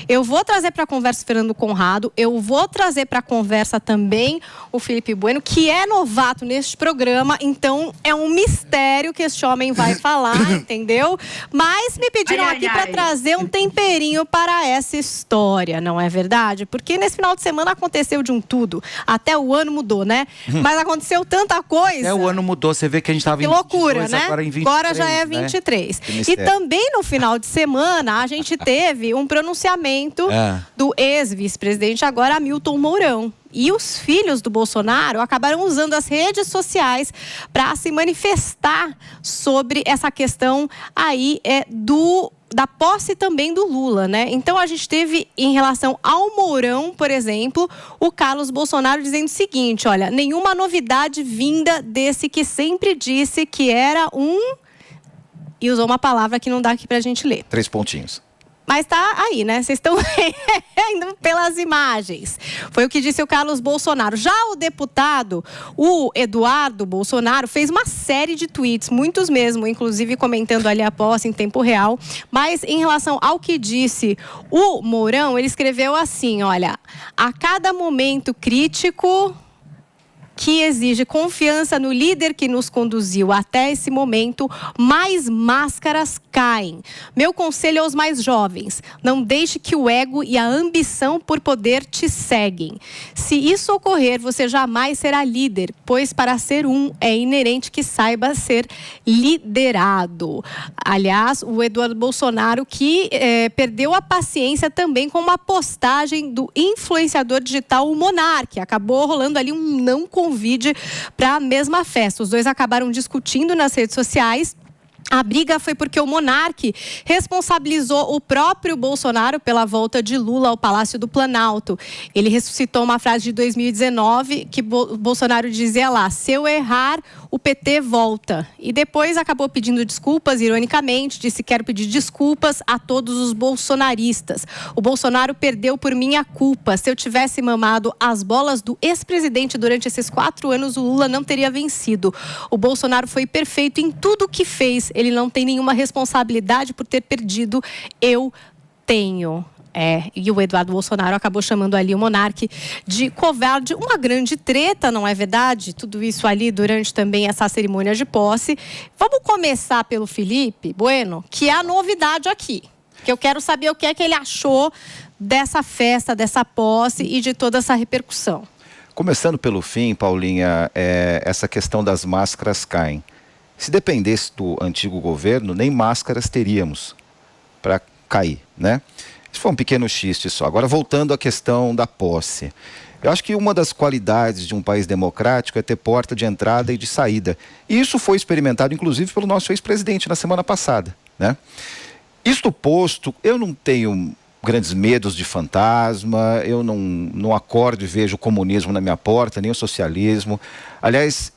Eu vou trazer para a conversa o Fernando Conrado, eu vou trazer para a conversa também o Felipe Bueno, que é novato neste programa, então é um mistério que este homem vai falar, entendeu? Mas me pediram aqui para trazer um temperinho para essa história, não é verdade? Porque nesse final de semana aconteceu de um tudo. Até o ano mudou, né? Mas aconteceu tanta coisa. Até o ano mudou, você vê que a gente estava em 22, loucura, né? agora em 23, agora já é 23. Né? E também no final de semana a gente teve um pronunciamento do ex-vice-presidente, agora Hamilton Mourão. E os filhos do Bolsonaro acabaram usando as redes sociais para se manifestar sobre essa questão aí da posse também do Lula, né? Então a gente teve, em relação ao Mourão, por exemplo, o Carlos Bolsonaro dizendo o seguinte: olha, nenhuma novidade vinda desse que sempre disse que era e usou uma palavra que não dá aqui pra gente ler. 3 pontinhos. Mas tá aí, né? Vocês estão indo pelas imagens. Foi o que disse o Carlos Bolsonaro. Já o deputado, o Eduardo Bolsonaro, fez uma série de tweets, muitos mesmo, inclusive comentando ali a posse em tempo real. Mas em relação ao que disse o Mourão, ele escreveu assim, olha: a cada momento crítico que exige confiança no líder que nos conduziu até esse momento, mais máscaras caem. Meu conselho aos mais jovens: não deixe que o ego e a ambição por poder te seguem. Se isso ocorrer, você jamais será líder, pois para ser é inerente que saiba ser liderado. Aliás, o Eduardo Bolsonaro que perdeu a paciência também com uma postagem do influenciador digital, o Monark. Acabou rolando ali um não convite para a mesma festa. Os dois acabaram discutindo nas redes sociais. A briga foi porque o Monark responsabilizou o próprio Bolsonaro pela volta de Lula ao Palácio do Planalto. Ele ressuscitou uma frase de 2019 que Bolsonaro dizia lá: se eu errar, o PT volta. E depois acabou pedindo desculpas, ironicamente, disse: quero pedir desculpas a todos os bolsonaristas. O Bolsonaro perdeu por minha culpa. Se eu tivesse mamado as bolas do ex-presidente durante esses 4 anos, o Lula não teria vencido. O Bolsonaro foi perfeito em tudo o que fez. Ele não tem nenhuma responsabilidade por ter perdido. Eu tenho. E o Eduardo Bolsonaro acabou chamando ali o Monark de covarde. Uma grande treta, não é verdade? Tudo isso ali durante também essa cerimônia de posse. Vamos começar pelo Felipe Bueno, que é a novidade aqui. Que eu quero saber o que é que ele achou dessa festa, dessa posse e de toda essa repercussão. Começando pelo fim, Paulinha, essa questão das máscaras caem. Se dependesse do antigo governo, nem máscaras teríamos para cair, né? Isso foi um pequeno xiste só. Agora, voltando à questão da posse. Eu acho que uma das qualidades de um país democrático é ter porta de entrada e de saída. E isso foi experimentado, inclusive, pelo nosso ex-presidente na semana passada, né? Isto posto, eu não tenho grandes medos de fantasma, eu não acordo e vejo o comunismo na minha porta, nem o socialismo. Aliás,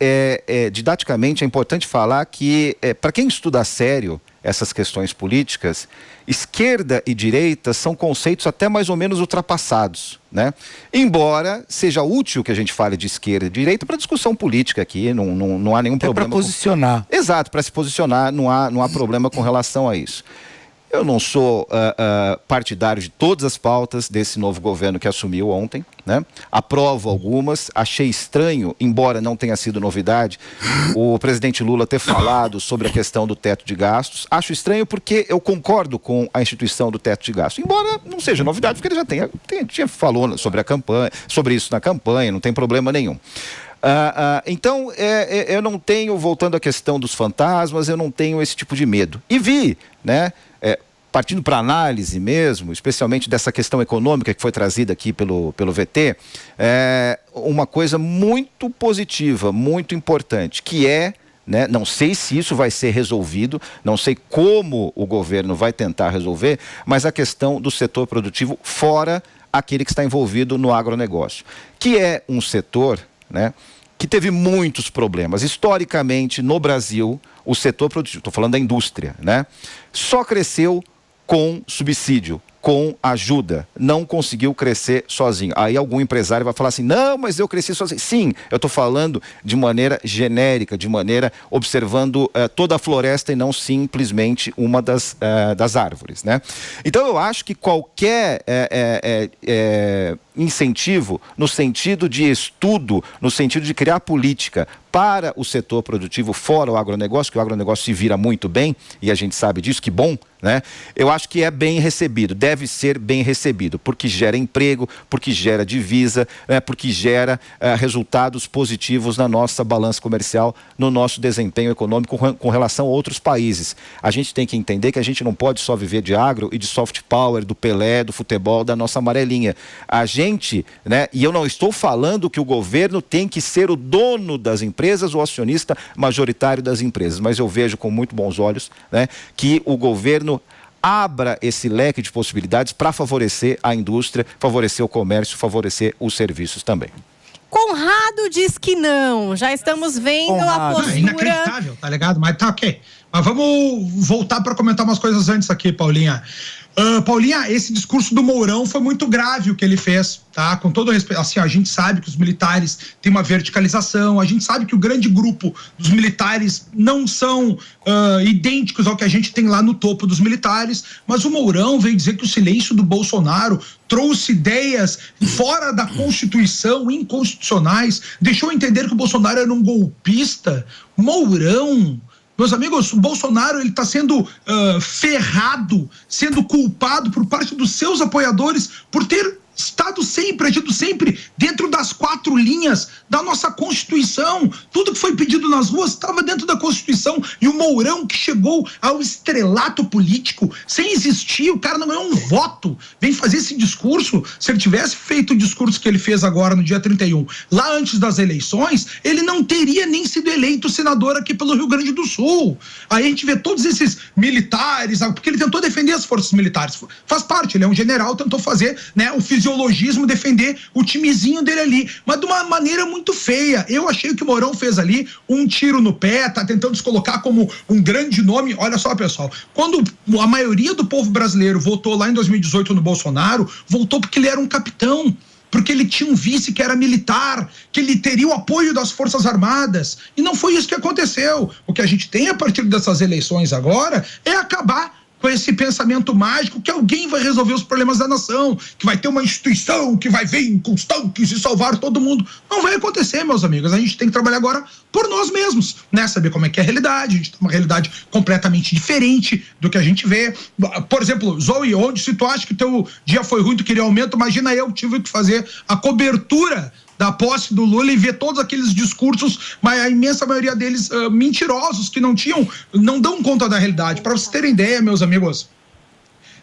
didaticamente é importante falar que, para quem estuda a sério essas questões políticas, esquerda e direita são conceitos até mais ou menos ultrapassados, né? Embora seja útil que a gente fale de esquerda e direita para discussão política aqui, não há nenhum problema. Para posicionar. Exato, para se posicionar, não há problema com relação a isso. Eu não sou partidário de todas as pautas desse novo governo que assumiu ontem, né? Aprovo algumas, achei estranho, embora não tenha sido novidade, o presidente Lula ter falado sobre a questão do teto de gastos. Acho estranho porque eu concordo com a instituição do teto de gastos, embora não seja novidade, porque ele já falou sobre a campanha, sobre isso na campanha, não tem problema nenhum. Então, eu não tenho, voltando à questão dos fantasmas, eu não tenho esse tipo de medo. E vi, né, partindo para análise mesmo, especialmente dessa questão econômica que foi trazida aqui pelo VT, uma coisa muito positiva, muito importante, que né, não sei se isso vai ser resolvido, não sei como o governo vai tentar resolver, mas a questão do setor produtivo fora aquele que está envolvido no agronegócio, que é um setor, né, que teve muitos problemas. Historicamente, no Brasil, o setor produtivo, estou falando da indústria, né, só cresceu com subsídio. com ajuda, não conseguiu crescer sozinho. Aí algum empresário vai falar assim, não, mas eu cresci sozinho. Sim, eu estou falando de maneira genérica, de maneira observando toda a floresta e não simplesmente uma das árvores, né? Então eu acho que qualquer incentivo no sentido de estudo, no sentido de criar política para o setor produtivo fora o agronegócio, que o agronegócio se vira muito bem, e a gente sabe disso, que bom, né? Eu acho que é bem recebido, deve ser bem recebido, porque gera emprego, porque gera divisa, né? Porque gera resultados positivos na nossa balança comercial, no nosso desempenho econômico com relação a outros países. A gente tem que entender que a gente não pode só viver de agro e de soft power, do Pelé, do futebol, da nossa amarelinha. A gente, né? E eu não estou falando que o governo tem que ser o dono das empresas, o acionista majoritário das empresas, mas eu vejo com muito bons olhos, né, que o governo abra esse leque de possibilidades para favorecer a indústria, favorecer o comércio, favorecer os serviços também. Conrado diz que não. Já estamos vendo a postura... É inacreditável, tá ligado? Mas tá ok. Mas vamos voltar para comentar umas coisas antes aqui, Paulinha. Paulinha, esse discurso do Mourão foi muito grave o que ele fez, tá? Com todo respeito, assim, a gente sabe que os militares têm uma verticalização, a gente sabe que o grande grupo dos militares não são idênticos ao que a gente tem lá no topo dos militares, mas o Mourão veio dizer que o silêncio do Bolsonaro trouxe ideias fora da Constituição, inconstitucionais, deixou entender que o Bolsonaro era um golpista. Mourão... Meus amigos, o Bolsonaro ele está sendo ferrado, sendo culpado por parte dos seus apoiadores por ter estado sempre, agido sempre dentro das 4 linhas da nossa Constituição. Tudo que foi pedido nas ruas estava dentro da Constituição. E o Mourão, que chegou ao estrelato político sem existir, o cara não ganhou um voto, vem fazer esse discurso. Se ele tivesse feito o discurso que ele fez agora no dia 31, lá antes das eleições, ele não teria nem sido eleito senador aqui pelo Rio Grande do Sul. Aí a gente vê todos esses militares, porque ele tentou defender as forças militares. Faz parte, ele é um general, tentou fazer, né, o fisiologismo, defender o timezinho dele ali, mas de uma maneira muito feia. Eu achei que o Mourão fez ali um tiro no pé, tá tentando se colocar como um grande nome. Olha só, pessoal, quando a maioria do povo brasileiro votou lá em 2018 no Bolsonaro, votou porque ele era um capitão, porque ele tinha um vice que era militar, que ele teria o apoio das Forças Armadas, e não foi isso que aconteceu. O que a gente tem a partir dessas eleições agora é acabar com esse pensamento mágico que alguém vai resolver os problemas da nação, que vai ter uma instituição que vai vir com os tanques e salvar todo mundo. Não vai acontecer, meus amigos. A gente tem que trabalhar agora por nós mesmos, né? Saber como é que é a realidade. A gente tem uma realidade completamente diferente do que a gente vê. Por exemplo, Zoe, onde se tu acha que teu dia foi ruim, tu queria aumento, imagina eu tive que fazer a cobertura da posse do Lula e ver todos aqueles discursos, mas a imensa maioria deles mentirosos, que não dão conta da realidade. Para vocês terem ideia, meus amigos,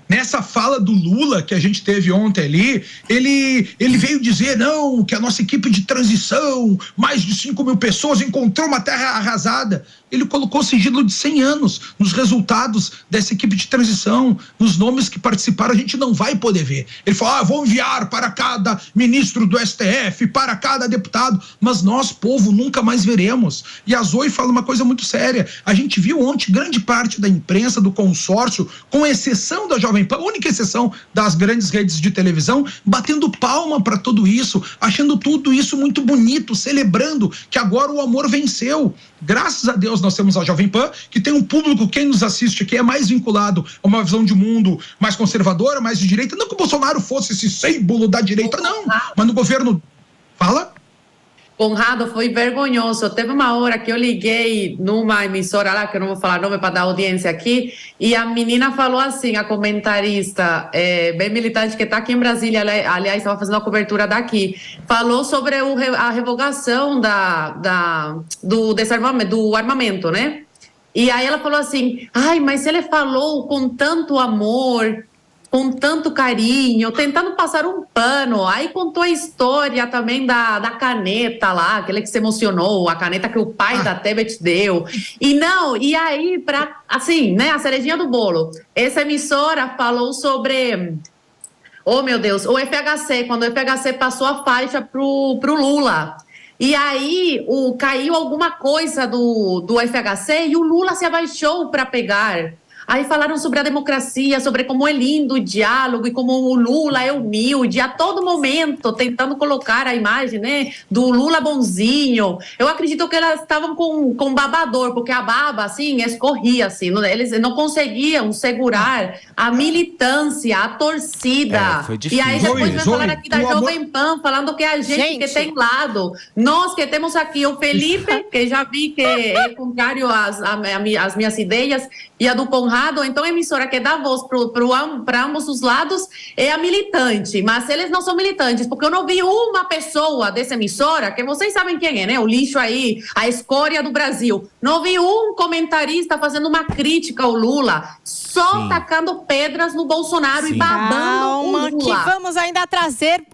nessa fala do Lula que a gente teve ontem ali, ele veio dizer, não, que a nossa equipe de transição, mais de 5 mil pessoas, encontrou uma terra arrasada. Ele colocou sigilo de 100 anos nos resultados dessa equipe de transição, nos nomes que participaram, a gente não vai poder ver. Ele falou, vou enviar para cada ministro do STF, para cada deputado, mas nós, povo, nunca mais veremos. E a Zoe fala uma coisa muito séria, a gente viu ontem grande parte da imprensa, do consórcio, com exceção da Jovem Pan, única exceção das grandes redes de televisão, batendo palma para tudo isso, achando tudo isso muito bonito, celebrando que agora o amor venceu. Graças a Deus nós temos a Jovem Pan, que tem um público, quem nos assiste aqui é mais vinculado a uma visão de mundo mais conservadora, mais de direita. Não que o Bolsonaro fosse esse símbolo da direita, não. Mas no governo... Fala? Conrado, foi vergonhoso. Teve uma hora que eu liguei numa emissora lá, que eu não vou falar nome para dar audiência aqui, e a menina falou assim, a comentarista, bem militante, que está aqui em Brasília, aliás, estava fazendo a cobertura daqui, falou sobre a revogação do armamento, né? E aí ela falou assim, mas ele falou com tanto amor, com tanto carinho, tentando passar um pano. Aí contou a história também da caneta lá, aquele que se emocionou, a caneta que o pai da Tebet deu. E aí, assim, né, a cerejinha do bolo, essa emissora falou sobre, oh meu Deus, o FHC, quando o FHC passou a faixa pro Lula. E aí caiu alguma coisa do FHC e o Lula se abaixou para pegar. Aí falaram sobre a democracia, sobre como é lindo o diálogo e como o Lula é humilde, a todo momento tentando colocar a imagem, né, do Lula bonzinho. Eu acredito que elas estavam com babador, porque a baba, assim, escorria, assim, eles não conseguiam segurar a militância, a torcida. Foi difícil. E aí depois vai falar aqui da Jovem Pan, falando que é a gente que tem lado. Nós que temos aqui o Felipe, que já vi que é contrário às minhas ideias, e a do Conrado. Então a emissora que dá voz para ambos os lados é a militante, mas eles não são militantes, porque eu não vi uma pessoa dessa emissora, que vocês sabem quem é, né? O lixo aí, a escória do Brasil. Não vi um comentarista fazendo uma crítica ao Lula, só tacando pedras no Bolsonaro e babando o Lula. Que vamos ainda trazer